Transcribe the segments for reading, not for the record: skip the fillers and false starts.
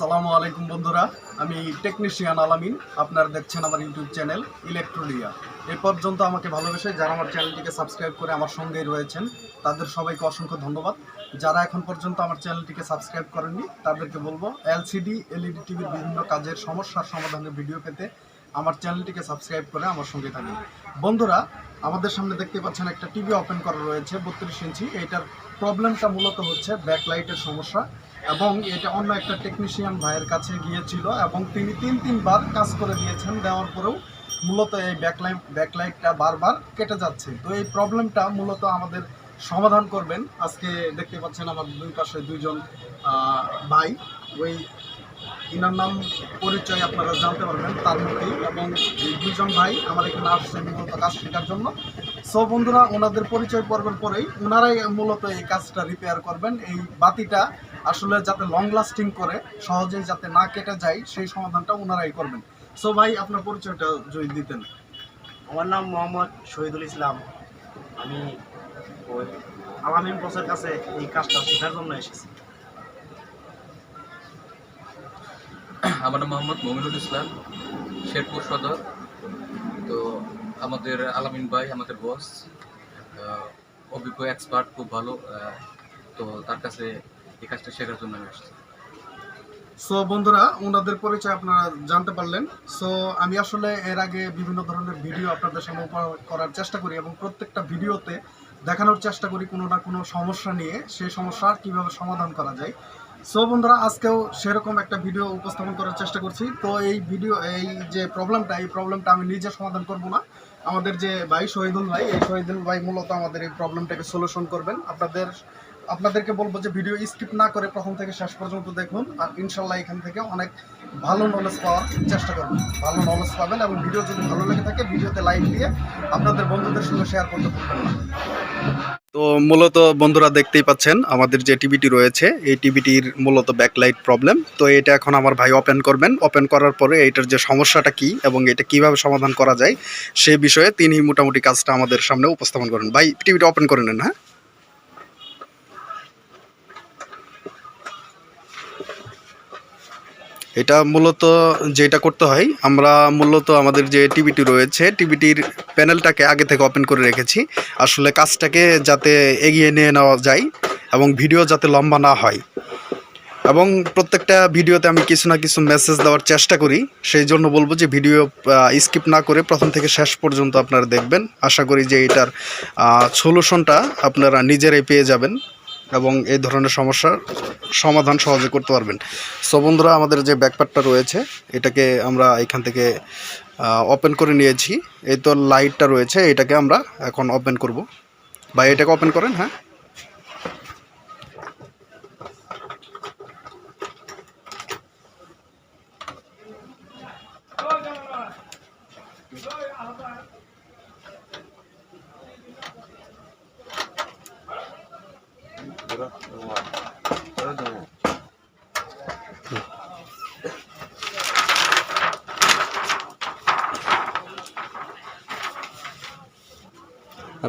আসসালামু আলাইকুম বন্ধুরা, আমি টেকনিশিয়ান আলামিন। আপনারা দেখছেন আমার ইউটিউব চ্যানেল ইলেকট্রোডিয়া। এই পর্যন্ত আমাকে ভালোবেসে যারা আমার চ্যানেলটিকে সাবস্ক্রাইব করে আমার সঙ্গেই রয়েছেন, তাদের সবাইকে অসংখ্য ধন্যবাদ। যারা এখন পর্যন্ত আমার চ্যানেলটিকে সাবস্ক্রাইব করেননি, তাদেরকে বলবো এলসিডি এলইডি টিভির বিভিন্ন কাজের সমস্যার সমাধানের ভিডিও পেতে আমার চ্যানেলটিকে সাবস্ক্রাইব করে আমার সঙ্গে থাকুন। বন্ধুরা, আমাদের সামনে দেখতে পাচ্ছেন একটা টিভি ওপেন করা রয়েছে 32 ইঞ্চি। এইটার প্রবলেমটা মূলত হচ্ছে ব্যাকলাইটের সমস্যা, এবং এটা অন্য একটা টেকনিশিয়ান ভাইয়ের কাছে গিয়েছিল এবং তিনি তিনবার কাজ করে দিয়েছেন। দেওয়ার পরেও মূলত এই ব্যাকলাইটটা বারবার কেটে যাচ্ছে। তো এই প্রবলেমটা মূলত আমাদের সমাধান করবেন। আজকে দেখতে পাচ্ছেন আমার দুই পাশে দুইজন ভাই, ওই ইনার নাম পরিচয় আপনারা জানতে পারবেন তার মধ্যেই, এবং এই দুইজন ভাই আমার এখানে আসছে মূলত কাজ শেখার জন্য। সো বন্ধুরা, ওনাদের পরিচয় পর্বের পরেই ওনারাই মূলত এই কাজটা রিপেয়ার করবেন। এই বাতিটা আসলে যাতে লং লাস্টিং করে, সহজেই যাতে না কেটে যায়, সেই সমাধানটা ওনারাই করবেন। সো ভাই, আপনার পরিচয়টা যদি দিতেন। আমার নাম মোহাম্মদ শহীদুল ইসলাম। আমি ওই আলামিন বসের কাছে এই কাজটা শেখার জন্য এসেছি। আমার নাম মোহাম্মদ মমিনুল ইসলাম, শেরপুর সদর। তো আমাদের আলামিন ভাই আমাদের বস, অভিজ্ঞ এক্সপার্ট, খুব ভালো। তো তার কাছে এই কাজটা শেখার জন্য আমি আসছি। সো বন্ধুরা, ওনাদের পরিচয় আপনারা জানতে পারলেন। সো আমি আসলে এর আগে বিভিন্ন ধরনের ভিডিও আপনাদের সামনে উপহার করার চেষ্টা করি, এবং প্রত্যেকটা ভিডিওতে দেখানোর চেষ্টা করি কোনো না কোনো সমস্যা নিয়ে, সেই সমস্যার কীভাবে সমাধান করা যায়। সো বন্ধুরা, আজকেও সেরকম একটা ভিডিও উপস্থাপন করার চেষ্টা করছি। তো এই যে প্রবলেমটা আমি নিজে সমাধান করব না, আমাদের যে ভাই শহীদুল ভাই, এই শহীদুল ভাই মূলত আমাদের এই প্রবলেমটাকে সলিউশন করবেন। আপনাদেরকে বলবো যে ভিডিও স্কিপ না করে প্রথম থেকে শেষ পর্যন্ত দেখুন, আর ইনশাল্লাহ এখান থেকে অনেক ভালো নলেজ পাওয়ার চেষ্টা করবেন। ভালো নলেজ পাবেন, এবং ভিডিও যদি ভালো লেগে থাকে ভিডিওতে লাইক দিয়ে আপনাদের বন্ধুদের সঙ্গে শেয়ার করতে ভুলবেন না। তো মূলত বন্ধুরা দেখতেই পাচ্ছেন আমাদের যে টিভিটি রয়েছে, এই টিভিটির মূলত ব্যাকলাইট প্রবলেম। তো এটা এখন আমার ভাই ওপেন করবেন। ওপেন করার পরে এটার যে সমস্যাটা কি এবং এটা কিভাবে সমাধান করা যায়, সে বিষয়ে তিনি মোটামুটি কাজটা আমাদের সামনে উপস্থাপন করেন। ভাই, টিভিটা ওপেন করে নেন। হ্যাঁ, এটা মূলত যেটা করতে হয়, আমরা মূলত আমাদের যে টিভিটি রয়েছে, টিভিটির প্যানেলটাকে আগে থেকে ওপেন করে রেখেছি, আসলে কাজটাকে যাতে এগিয়ে নিয়ে নেওয়া যায় এবং ভিডিও যাতে লম্বা না হয়। এবং প্রত্যেকটা ভিডিওতে আমি কিছু না কিছু মেসেজ দেওয়ার চেষ্টা করি, সেই জন্য বলবো যে ভিডিও স্কিপ না করে প্রথম থেকে শেষ পর্যন্ত আপনারা দেখবেন। আশা করি যে এটার সলিউশনটা আপনারা নিজেরাই পেয়ে যাবেন এবং এই ধরনের সমস্যার সমাধান সহজে করতে পারবেন। সো বন্ধুরা, আমাদের যে ব্যাকপার্টটা রয়েছে, এটাকে আমরা এখান থেকে ওপেন করে নিয়েছি। এই তো লাইটটা রয়েছে, এটাকে আমরা এখন ওপেন করব। ভাই, এটাকে ওপেন করেন। হ্যাঁ,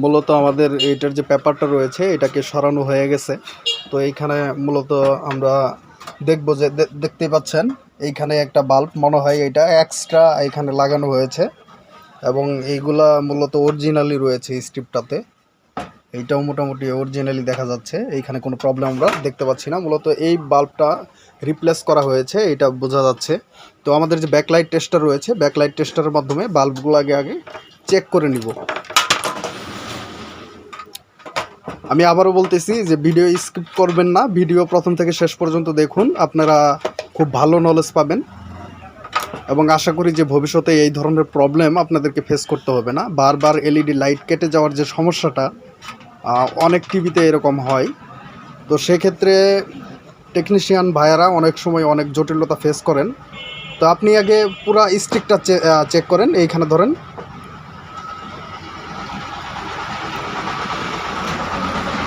মূলত আমাদের এইটার যে পেপারটা রয়েছে, এটাকে সরানো হয়ে গেছে। তো এইখানে মূলত আমরা দেখব যে দেখতে পাচ্ছেন এইখানে একটা বাল্ব মনে হয় এটা এক্সট্রা এখানে লাগানো হয়েছে, এবং এইগুলা মূলত অরিজিনালি রয়েছে স্ট্রিপটাতে। এইটাও মোটামুটি অরিজিনালি দেখা যাচ্ছে, এইখানে কোনো প্রবলেম আমরা দেখতে পাচ্ছি না। মূলত এই বাল্বটা রিপ্লেস করা হয়েছে, এটা বোঝা যাচ্ছে। তো আমাদের যে ব্যাকলাইট টেস্টার রয়েছে, ব্যাকলাইট টেস্টারের মাধ্যমে বাল্বগুলো আগে চেক করে নিব। আমি আবারও বলতেছি যে ভিডিও স্কিপ করবেন না, ভিডিও প্রথম থেকে শেষ পর্যন্ত দেখুন, আপনারা খুব ভালো নলেজ পাবেন। এবং আশা করি যে ভবিষ্যতে এই ধরনের প্রবলেম আপনাদেরকে ফেস করতে হবে না। বারবার এলইডি লাইট কেটে যাওয়ার যে সমস্যাটা অনেক টিভিতে এরকম হয়, তো সেক্ষেত্রে টেকনিশিয়ান ভাইয়ারা অনেক সময় অনেক জটিলতা ফেস করেন। তো আপনি আগে পুরো স্টিকটা চেক করেন। এইখানে ধরেন,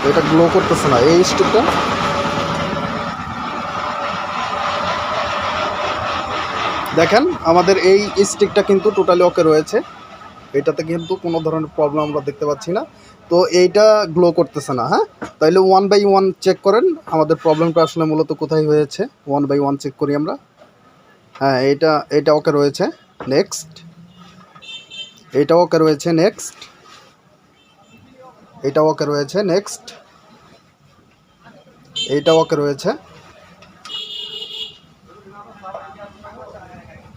এটা গ্লো করতেছে না এই স্টিকটা। দেখেন আমাদের এই স্টিকটা কিন্তু টোটালি ওকে রয়েছে, এটাতে কিন্তু কোনো ধরনের প্রবলেম আমরা দেখতে পাচ্ছি না। তো এইটা গ্লো করতেছে না। হ্যাঁ, তাইলে 1/1 চেক করেন আমাদের প্রবলেমটা আসলে মূলত কোথায় হয়েছে। 1/1 চেক করি আমরা। হ্যাঁ, এটা ওকে রয়েছে। নেক্সট, এটা ওকে রয়েছে। নেক্সট, এটা ওকে রয়েছে। নেক্সট, এইটা ওকে রয়েছে।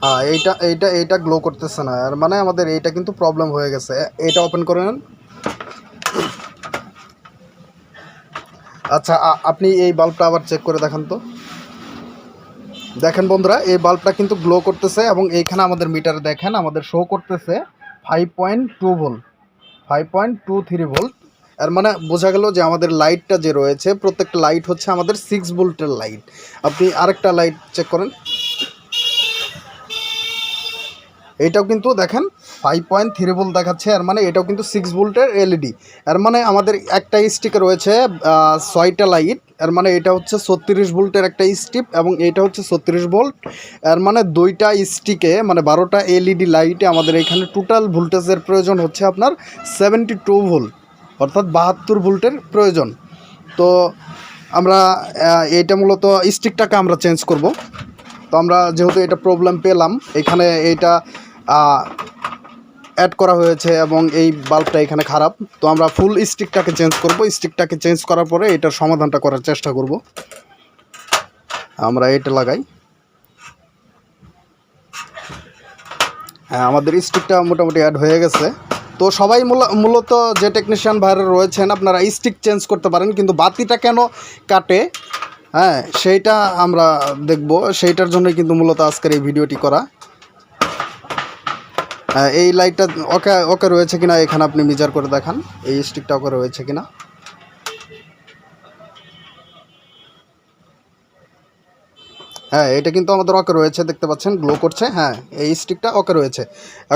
হ্যাঁ, এইটা গ্লো করতেছে না, আর মানে আমাদের এইটা কিন্তু প্রবলেম হয়ে গেছে। এটা ওপেন করে নেন। আচ্ছা, আপনি এই বাল্বটা আবার চেক করে দেখান তো। দেখেন বন্ধুরা, এই বাল্বটা কিন্তু গ্লো করতেছে এবং এইখানে আমাদের মিটারে দেখেন আমাদের শো করতেছে 5.2 ভোল্ট, 5.23 ভোল্ট। এর মানে বোঝা গেল যে আমাদের লাইটটা যে রয়েছে, প্রত্যেকটা লাইট হচ্ছে আমাদের 6 ভোল্টের লাইট। আপনি আরেকটা লাইট চেক করেন, এইটাও কিন্তু দেখেন 5.3 ভোল্ট দেখাচ্ছে। এর মানে এটাও কিন্তু 6 ভোল্টের এলইডি। এর মানে আমাদের একটা স্টিকে রয়েছে 6টা লাইট। এর মানে এটা হচ্ছে 36 ভোল্টের একটা স্টিপ এবং এটা হচ্ছে 36 ভোল্ট। এর মানে দুইটা স্টিকে মানে 12টা এলইডি লাইটে আমাদের এখানে টোটাল ভোল্টেজের প্রয়োজন হচ্ছে আপনার 72 ভোল্ট, অর্থাৎ 72 ভোল্টের প্রয়োজন। তো আমরা এইটা মূলত স্টিকটাকে আমরা চেঞ্জ করব। তো আমরা যেহেতু এটা প্রবলেম পেলাম, এখানে এইটা অ্যাড করা হয়েছে এবং এই বাল্বটা এখানে খারাপ, তো আমরা ফুল স্টিকটাকে চেঞ্জ করব। স্টিকটাকে চেঞ্জ করার পরে এটার সমাধানটা করার চেষ্টা করব। আমরা এটা লাগাই। হ্যাঁ, আমাদের স্টিকটা মোটামুটি অ্যাড হয়ে গেছে। তো সবাই মূলত যে টেকনিশিয়ান ভাইরা রয়েছেন আপনারা স্টিক চেঞ্জ করতে পারেন, কিন্তু বাতিটা কেন কাটে, হ্যাঁ সেইটা আমরা দেখব। সেইটার জন্যই কিন্তু মূলত আজকের এই ভিডিওটি করা। এই লাইটটা ওকে রয়েছে কিনা এখানে আপনি মেজার করে দেখান, এই স্টিকটা ওকে রয়েছে কিনা। হ্যাঁ, এটা কিন্তু আমাদের ওকে রয়েছে, দেখতে পাচ্ছেন গ্লো করছে। হ্যাঁ, এই স্টিকটা ওকে রয়েছে।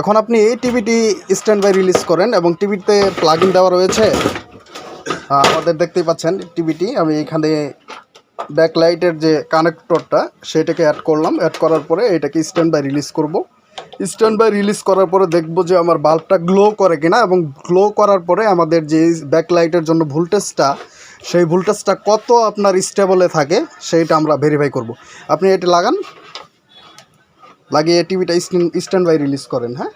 এখন আপনি টিভিটি স্ট্যান্ড বাই রিলিজ করেন এবং টিভিতে প্লাগ ইন দেওয়া রয়েছে। আমাদের দেখতেই পাচ্ছেন টিভিটি, আমি এখানে ব্যাকলাইটের যে কানেক্টরটা সেটাকে অ্যাড করলাম। অ্যাড করার পরে এটাকে স্ট্যান্ড বাই রিলিজ করব। স্ট্যান্ড বাই রিলিজ করার পরে দেখব যে আমার বাল্বটা গ্লো করে কিনা, এবং গ্লো করার পরে আমাদের যে ব্যাকলাইটের জন্য ভোল্টেজটা, সেই ভোল্টেজটা কত আপনার স্টেবলে থাকে সেইটা আমরা ভেরিফাই করব। আপনি এটা লাগান, লাগিয়ে টিভিটা স্ট্যান্ড বাই রিলিজ করেন। হ্যাঁ,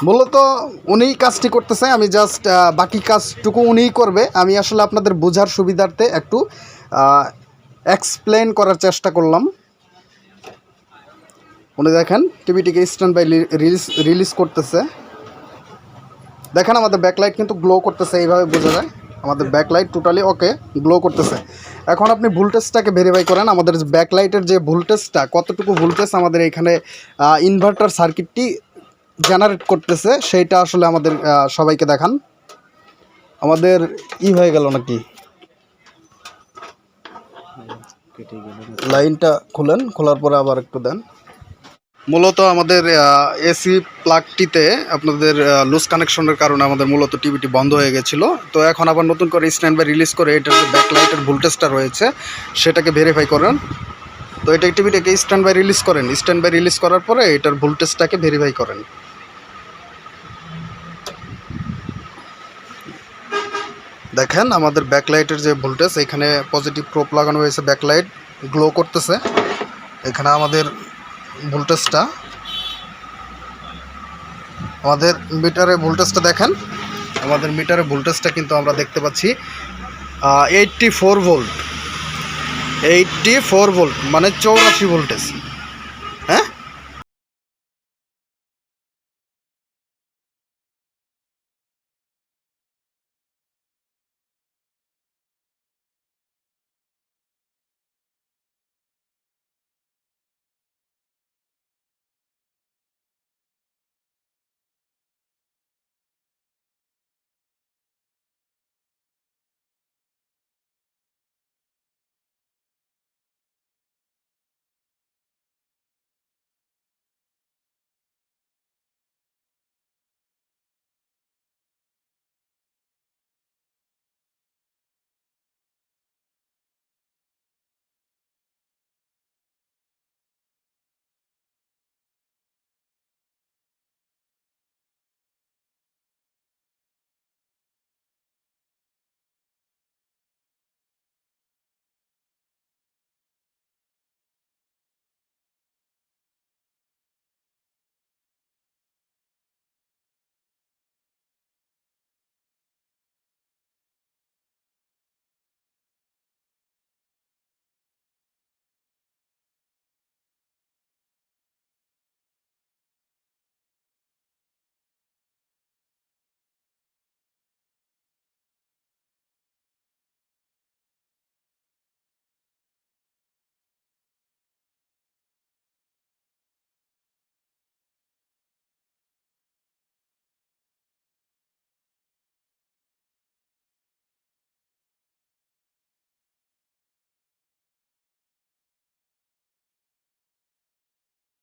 মূলত উনিই কাজটি করতেছে, আমি জাস্ট বাকি কাজটুকু উনিই করবে। আমি আসলে আপনাদের বোঝার সুবিধার্থে একটু এক্সপ্লেন করার চেষ্টা করলাম। উনি দেখেন টিভিটিকে স্ট্যান্ড বাই রিলিজ করতেছে। দেখেন আমাদের ব্যাকলাইট কিন্তু গ্লো করতেছে, এইভাবে বোঝা যায় আমাদের ব্যাকলাইট টোটালি ওকে গ্লো করতেছে। এখন আপনি ভোল্টেজটাকে ভেরিফাই করেন, আমাদের ব্যাকলাইটের যে ভোল্টেজটা, কতটুকু ভোল্টেজ আমাদের এখানে ইনভার্টার সার্কিটটি জেনারেট করতেছে সেইটা আসলে আমাদের সবাইকে দেখান। আমাদের হয়ে গেল নাকি, লাইনটা খুলেন, খোলার পরে আবার একটু দেন। মূলত আমাদের এসি প্লাগটিতে আপনাদের লুজ কানেকশনের কারণে আমাদের মূলত টিভিটি বন্ধ হয়ে গেছিলো। তো এখন আবার নতুন করে স্ট্যান্ড বাই রিলিজ করে এটার যে ব্যাকলাইটের ভোল্টেজটা রয়েছে সেটাকে ভেরিফাই করেন। তো এটা টিভিটাকে স্ট্যান্ড বাই রিলিজ করেন। স্ট্যান্ড বাই রিলিজ করার পরে এটার ভোল্টেজটাকে ভেরিফাই করেন। দেখেন আমাদের ব্যাকলাইটের যে ভোল্টেজ, এখানে পজিটিভ প্রোপ লাগানো হয়েছে, ব্যাকলাইট গ্লো করতেছে। এখানে আমাদের ভোল্টেজটা, আমাদের মিটারে ভোল্টেজটা দেখেন, আমাদের মিটারে ভোল্টেজটা কিন্তু আমরা দেখতে পাচ্ছি 84 ভোল্ট, 84 ভোল্ট মানে 84 ভোল্টেজ।